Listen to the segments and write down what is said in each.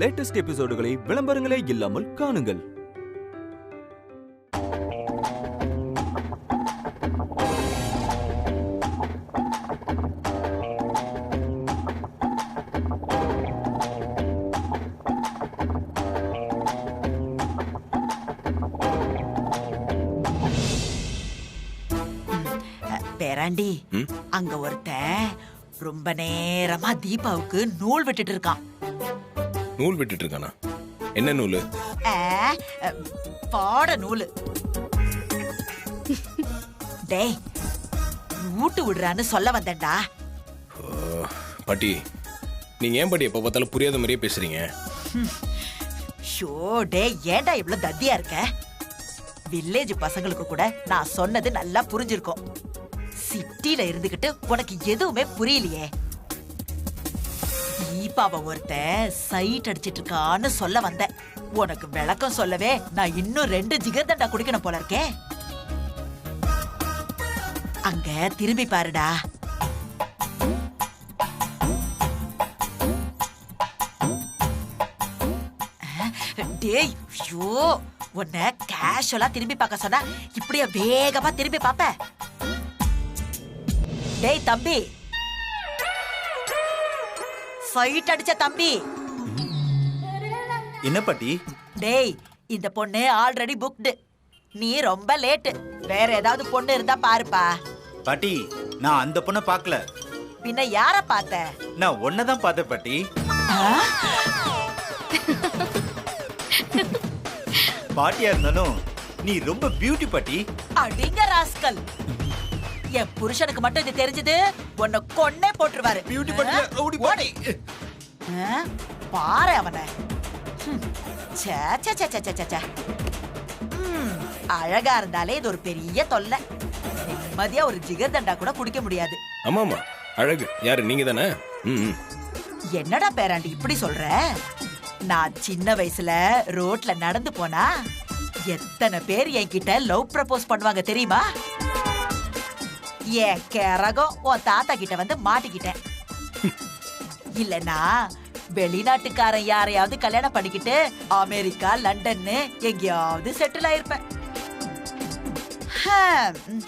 Latest எபிசோடுகளை விளம்பரங்களே இல்லாமல் காணுங்கள். பேராண்டி, அங்க ஒருத்தன் ரொம்ப நேரமா தீபாவுக்கு நூல் விட்டுட்டு இருக்கான். நூல் விட்டுட்டு இருக்கானா? என்ன நூலு? பாட நூலு. டேய், ஊட்டு விடுறான்னு சொல்ல வந்தேன்டா. பாட்டி, நீங்க ஏன் பாட்டி எப்ப பார்த்தாலும் புரியாத மாதிரியே பேசுறீங்க? ஷோ டேய், ஏன்டா இவ்வளவு தத்தியா இருக்க? வில்லேஜ் பசங்களுக்கு கூட நான் சொன்னது நல்லா புரிஞ்சிருக்கும். சிட்டில இருந்துகிட்டு உனக்கு எதுவுமே புரியலையே. தீபாவை ஒருத்த சைட் அடிச்சிட்டு இருக்கான்னு சொல்ல வந்தேன். உனக்கு விளக்கம் சொல்லவே நான் இன்னும் 2 ஜிகர்தண்டா குடிக்கணும் போல இருக்கே. அங்க திரும்பி பாருடா. டேய், ஐயோ, உன்னை கேஷுவலா திரும்பி பார்க்க சொன்னா இப்படியே வேகமா திரும்பி பாப்ப? டேய் தம்பி, சைட் அடிச்ச தம்பி. என்ன பாட்டி? டேய், இந்த பொண்ணு ஆல்ரெடி புக்டு. நீ ரொம்ப லேட். வேற ஏதாவது பொண்ணு இருந்தா பாருப்பா. பாட்டி, நான் அந்த பொண்ணை பார்க்கல. பின்ன யார பார்த்த? நான் ஒன்னதான் பார்த்தேன் பாட்டி. பாட்டியா இருந்தாலும் நீ ரொம்ப பியூட்டி பாட்டி. அடிங்க ராஸ்கல். என் புருஷனுக்கு மட்டும் இது தெரிஞ்சது உன்னை கொன்னே போட்டுருவாரு. பியூட்டி பாட்டி, ரவுடி பாட்டி. பாரு அவனை. அழகா இருந்தாலே இது ஒரு பெரிய தொல்லை. நிம்மதியா ஒரு ஜிகர்தண்டா கூட குடிக்க முடியாது. ஆமாமா, அழகு யாரு? நீங்க தானே? என்னடா பேராண்டி இப்படி சொல்ற? நான் சின்ன வயசுல ரோட்ல நடந்து போனா எத்தனை பேர் என்கிட்ட லவ் ப்ரப்போஸ் பண்ணுவாங்க தெரியுமா? ஏன் கரகம் உன் தாத்தா கிட்ட வந்து மாட்டிக்கிட்டேன். இல்லனா வெளிநாட்டுக்காரன் யாரையாவது கல்யாணம் பண்ணிக்கிட்டு அமெரிக்கா, லண்டன்னு எங்கேயாவது செட்டில் ஆயிருப்பேன்.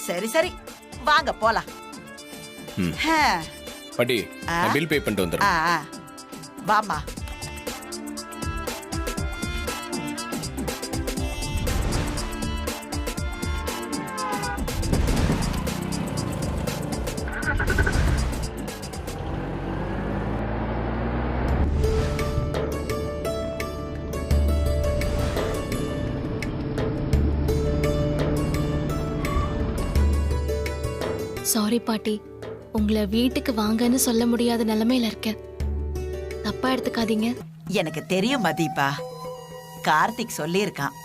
சரி சரி, வாங்க போலாம். பாட்டி, பில் பே பண்ணிட்டு வந்துறேன். வாமா. சாரி பாட்டி, உங்களை வீட்டுக்கு வாங்கன்னு சொல்ல முடியாத நிலைமையில இருக்கேன். தப்பா எடுத்துக்காதீங்க. எனக்கு தெரியும் மதீபா, கார்த்திக் சொல்லியிருக்கான்.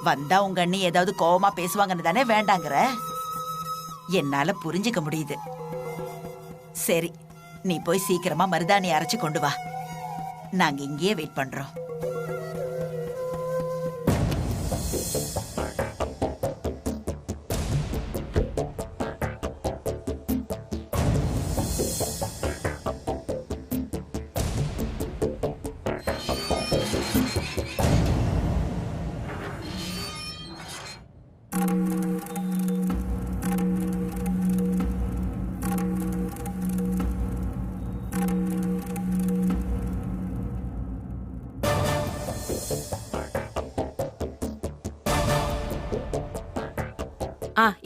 வந்தா உங்க அண்ணி ஏதாவது கோவமா பேசுவாங்கன்னு தானே வேண்டாங்கிற. என்னால புரிஞ்சுக்க முடியுது. சரி, நீ போய் சீக்கிரமா மருதாணி அரைச்சு கொண்டு வா. நாங்க இங்கேயே வெயிட் பண்றோம்.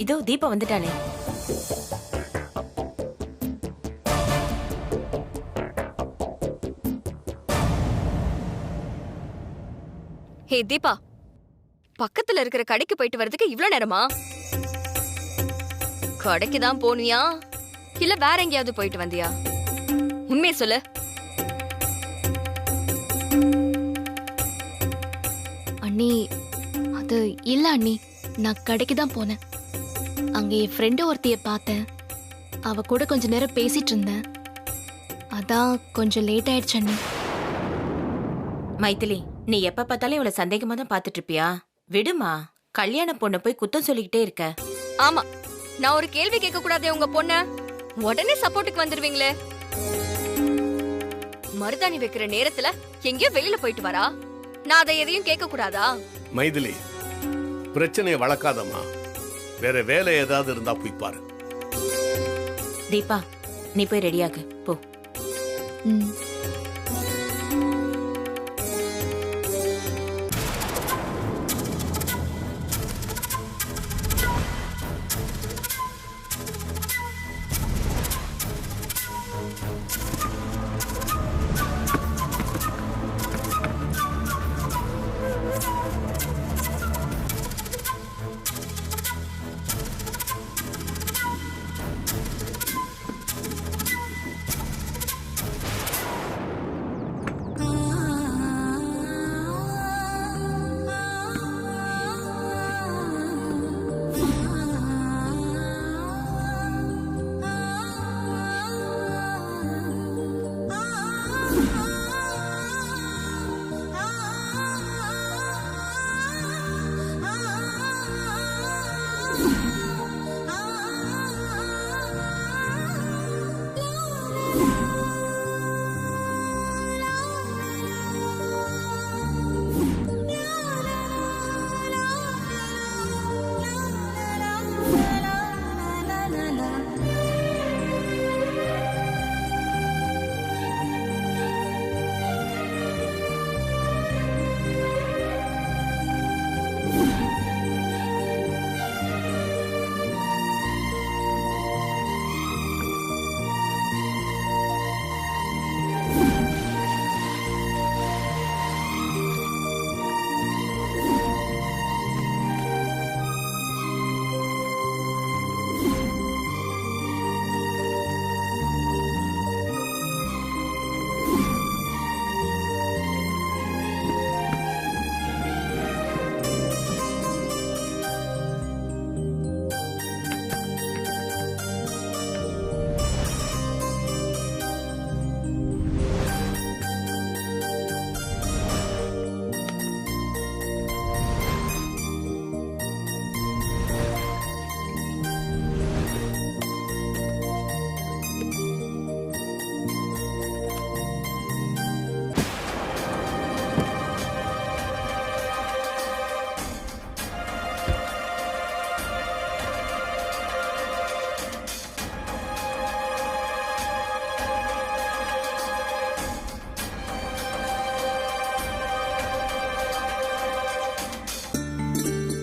இதோ தீபா வந்துட்டாளே. ஹே தீபா, பக்கத்துல இருக்கிற கடைக்கு போயிட்டு வரதுக்கு இவ்ளோ நேரமா? கடைக்கு தான் போனியா இல்ல வேற எங்கேயாவது போயிட்டு வந்தியா? உண்மையை சொல்லு. அண்ணி, அது இல்ல அண்ணி, நான் கடைக்கு தான் போனேன். அங்க என் ஃப்ரெண்டு ஒருத்திய பார்த்தேன். அவ கூட கொஞ்ச நேரம் பேசிட்டு இருந்தேன். அதான் கொஞ்சம் லேட் ஆயிடுச்சு அண்ணி. மைதிலி, நீ எப்ப பார்த்தாலும் இவளை சந்தேகமா தான் பாத்துட்டு இருப்பியா? விடுமா, கல்யாண பொண்ணை போய் குத்தம் சொல்லிக்கிட்டே இருக்க. ஆமா, நான் ஒரு கேள்வி கேட்க கூடாதே உங்க பொண்ண? உடனே சப்போர்ட்டுக்கு வந்துருவீங்களே. மருதாணி வைக்கிற நேரத்துல எங்கேயோ வெளியில போயிட்டு வரா. நான் அதை எதையும் கேட்க கூடாதா? மைதிலி, பிரச்சனையை வளர்க்காதம்மா. வேற வேலை ஏதாவது இருந்தா போய் பாரு. தீபா, நீ போய் ரெடியாகு போ. ம்.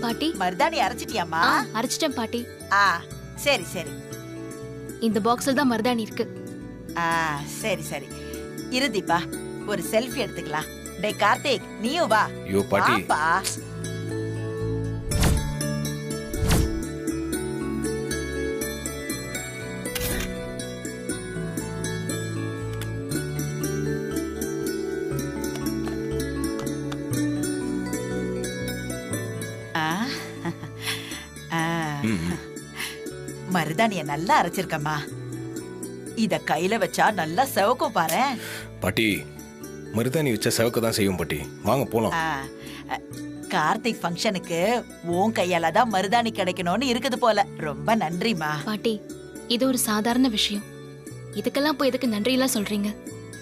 பாட்டி, மருதாணி அரைச்சிட்டியாமா? அரைச்சிட்டேன் பாட்டி. சரி சரி. இந்த பாக்ஸ்ல தான் மருதாணி இருக்கு. சரி சரி. இரு தீபா, ஒரு செல்ஃபி எடுத்துக்கலாம். டே கார்த்திக், நீயும் வா. ஐயோ பாட்டி, வாப்பா. மருதாணிய நல்லா அரைச்சிருக்கம்மா. இத கையில வச்சா நல்லா செவக்கும் பாரு. பாட்டி, மருதாணி வச்சா செவக்க தான் செய்யும் பாட்டி. வாங்க போலாம். கார்த்திக் ஃபங்க்ஷனுக்கு உன் கையால தான் மருதாணி கிடைக்கணும்னு இருக்குது போல. ரொம்ப நன்றிமா. பாட்டி, இது ஒரு சாதாரண விஷயம். இதுக்கெல்லாம் போய் எதுக்கு நன்றி எல்லாம் சொல்றீங்க?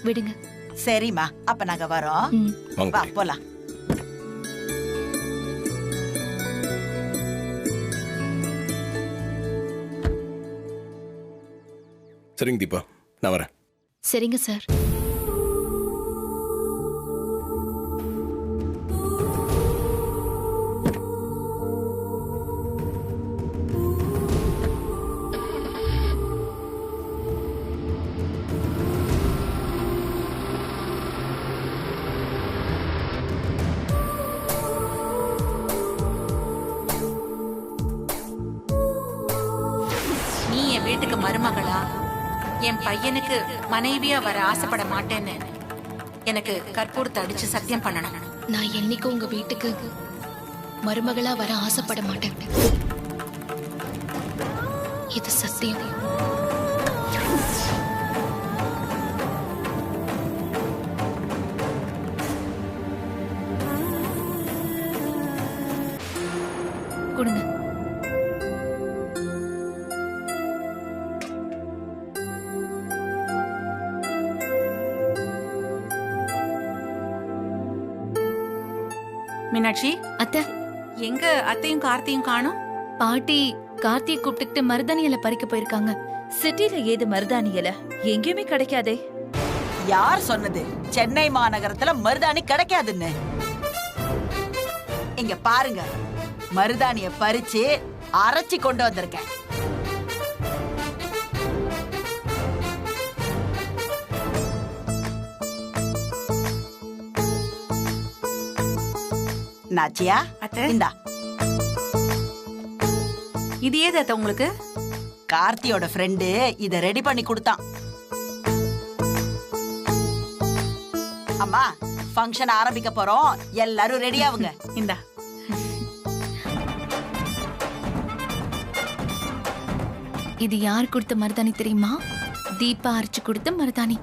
விடுங்க. சரிம்மா, அப்ப நாங்க வரோம். வாங்க வா பாட்டி. போலாம். சரிங்க தீபா, நான் வரேன். சரிங்க சார். நீ என் வீட்டுக்கு மருமகளா, என் பையனுக்கு மனைவியா வர ஆசைப்பட மாட்டேன்னு எனக்கு கற்பூரத்தை அடிச்சு சத்தியம் பண்ணணும். நான் என்னைக்கும் உங்க வீட்டுக்கு மருமகளா வர ஆசைப்பட மாட்டேன். இது சத்தியம். கொடுங்க. மீனாட்சி, அத்தை, எங்க அத்தையும் கார்த்தியும் காணோம்? பாட்டி கார்த்தியை கூப்பிட்டுக்கிட்டு மருதாணி இலை பறிக்க போயிருக்காங்க. சிட்டில ஏது மருதாணி இலை எங்கேயுமே கிடைக்காதே. யார் சொன்னது சென்னை மாநகரத்துல மருதாணி கிடைக்காதுன்னு? இங்க பாருங்க, மருதாணிய பறிச்சு அரைச்சி கொண்டு வந்திருக்கேன். நாச்சியா, அத்தை, இந்தா. இது ஏது அத்தை உங்களுக்கு? கார்த்தியோட ஃப்ரெண்டு இத ரெடி பண்ணி கொடுத்தான். அம்மா, ஃபங்க்ஷன் ஆரம்பிக்க போறோம், எல்லாரும் ரெடி ஆவுங்க. இந்தா. இது யார் கொடுத்த மருதாணி தெரியுமா? தீபா அரைச்சு கொடுத்த மருதாணி.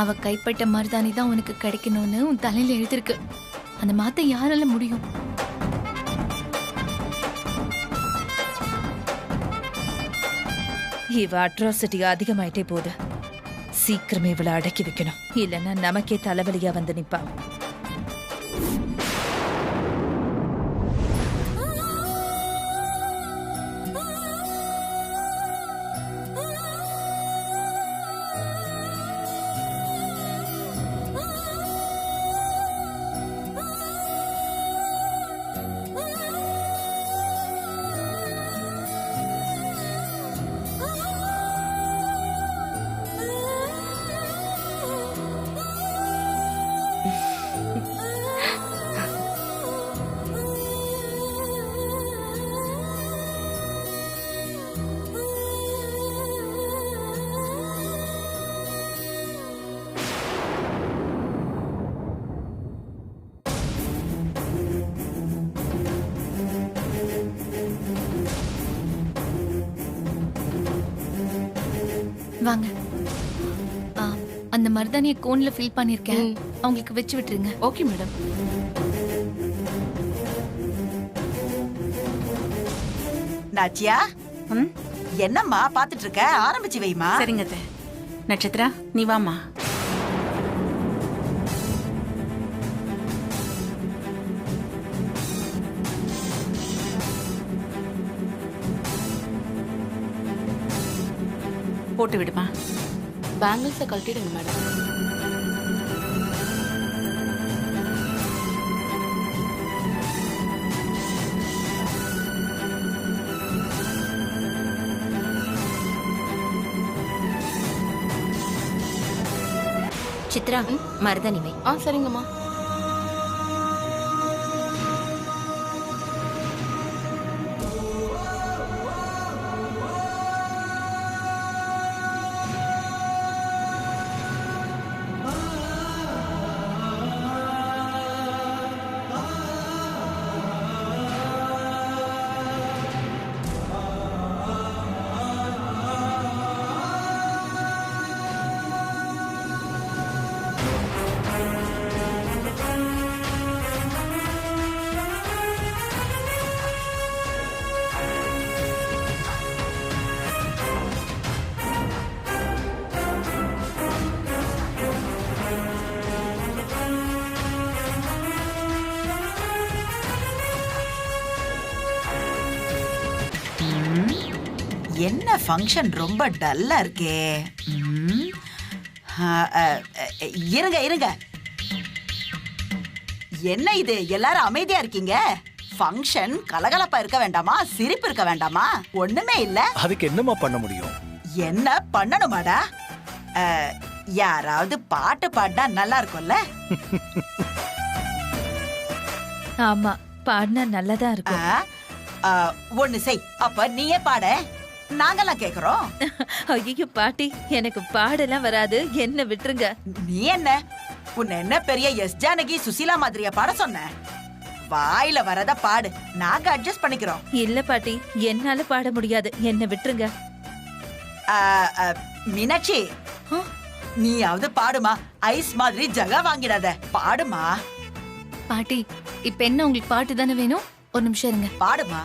அவ கைப்பட்ட மருதாணி தான் உனக்கு கிடைக்கணும்னு உன் தலையில எழுதிருக்கு. அந்த மாத்த யாரால முடியும்? இவ அட்ராசிட்டி அதிகமாயிட்டே போகுது. சீக்கிரமே இவளை அடக்கி வைக்கணும், இல்லைன்னா நமக்கே தலைவலியா வந்து நிப்பா. வாங்க. அந்த மருதாணியை கோன்ல ஃபில் பண்ணிருக்கேன், அவங்களுக்கு வச்சு விட்டுருங்க. Okay madam. நாச்சியா, என்னம்மா பாத்துட்டு இருக்க? ஆரம்பிச்சு வைமா. சரிங்க அத்தை. நட்சத்திரா, நீ வாமா. போட்டு விடுமா. பேங்கிள்ஸை கழட்டிடுங்க மேடம். சித்ரா, மருதாணி வை. சரிங்கம்மா. என்ன ஃபங்க்ஷன் ரொம்ப டல்லா இருக்கே. இருங்க இருங்க, என்ன இது எல்லாரும் அமைதியா இருக்கீங்க? ஃபங்க்ஷன் கலகலப்பா இருக்க வேண்டாமா? சிரிப்பு இருக்க வேண்டாமா? ஒண்ணுமே இல்ல. அதுக்கு என்னமா பண்ண முடியும்? என்ன பண்ணணுமாடா? யாராவது பாட்டு பாடினா நல்லா இருக்கும்ல? ஆமா, பாடினா நல்லதா இருக்கும். ஒண்ணு செய், அப்ப நீயே பாட, நாங்கெல்லாம் கேக்குறோம். ஐயோ பாட்டி, எனக்கு பாடலாம் வராது, என்ன விட்டுருங்க. நீ என்ன, உன்னை என்ன பெரிய எஸ் ஜானகி சுசீலா மாதிரியா பாட சொன்ன? வாயில வரத பாடு, நாங்க அட்ஜஸ்ட் பண்ணிக்கிறோம். இல்ல பாட்டி, என்னால பாட முடியாது, என்ன விட்டுருங்க. மீனாட்சி, நீயாவது பாடுமா, ஐஸ் மாதிரி ஜகா வாங்கிடாத, பாடுமா. பாட்டி, இப்ப என்ன உங்களுக்கு பாட்டு தானே வேணும்? ஒரு நிமிஷம் இருங்க. பாடுமா.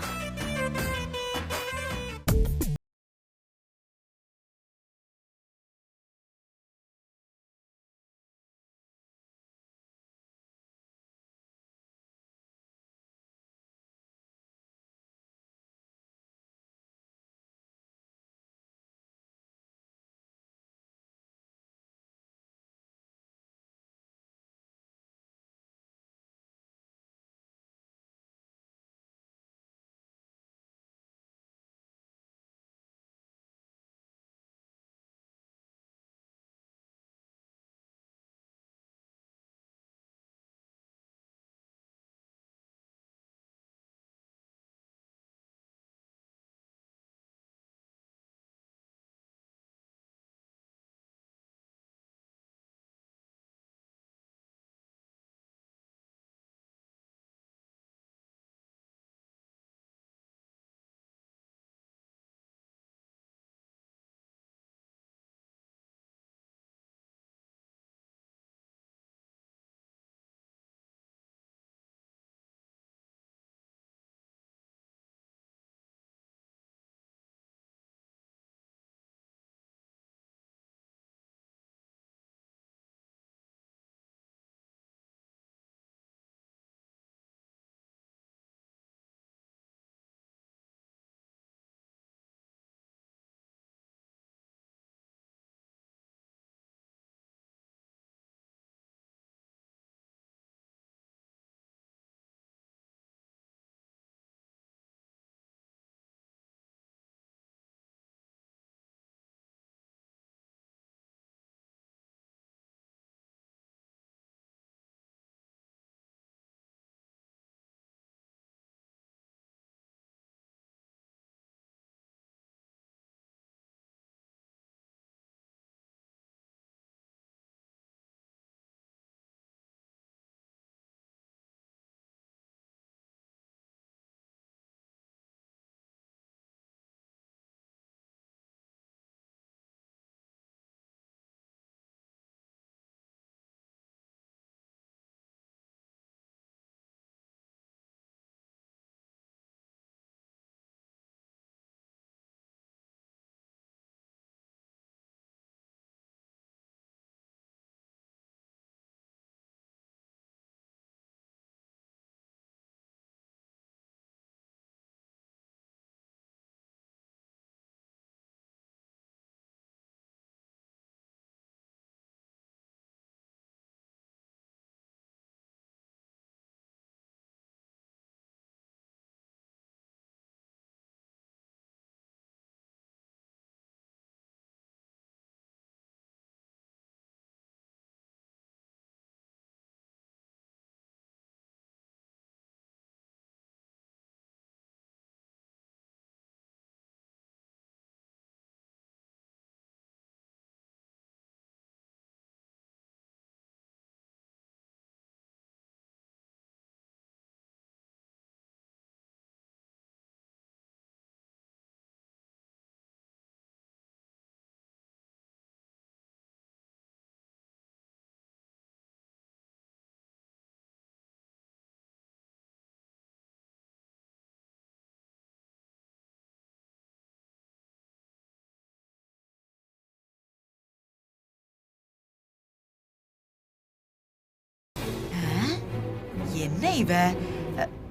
என்ன இவ?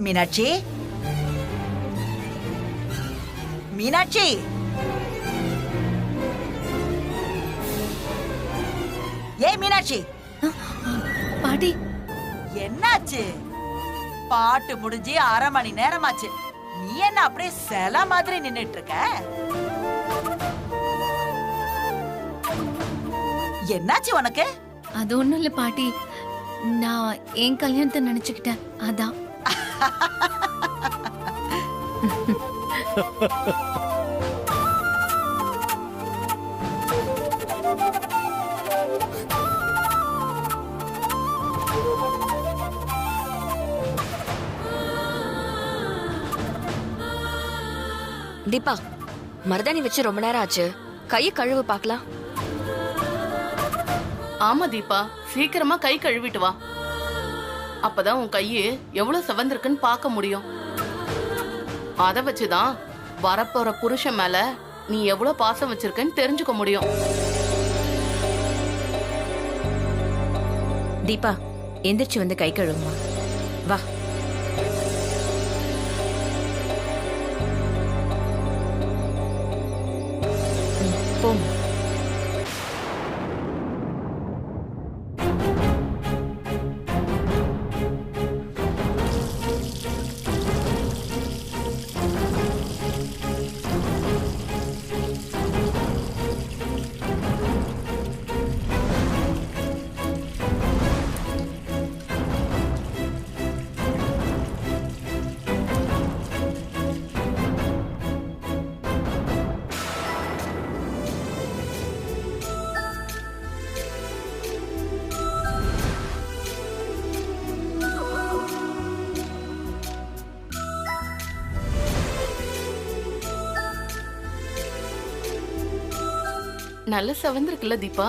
மீனாட்சி, மீனாட்சி, ஏய் மீனாட்சி, பாட்டி, என்னாச்சு? பாட்டு முடிஞ்சு 1/2 மணி நேரமாச்சு. நீ என்ன அப்படியே சில மாதிரி நின்னுட்டு இருக்க? என்னாச்சு உனக்கு? அது ஒண்ணும் இல்ல பாட்டி, நான் என் கல்யாணத்தை நினைச்சுக்கிட்டேன், அதான். தீபா, மருதாணி வச்சு ரொம்ப நேரம் ஆச்சு, கையை கழுவு பார்க்கலாம். ஆமா தீபா, சீக்கிரமா கை கழுவிட்டு வா. அப்பதான் உன் கையு எவ்வளவு செவந்திருக்குன்னு பார்க்க முடியும். அத வச்சுதான் வரப்போற புருஷன் மேல நீ எவ்வளவு பாசம் வச்சிருக்கன்னு தெரிஞ்சுக்க முடியும். தீபா, எந்திரிச்சு வந்து கை கழுவுமா. வா. போமா. நல்ல செவந்திருக்குல்ல தீபா?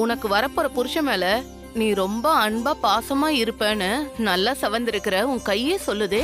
உனக்கு வரப்போற புருஷன் மேல நீ ரொம்ப அன்பா பாசமா இருப்பேன்னு நல்லா செவந்திருக்கிற உன் கையே சொல்லுதே.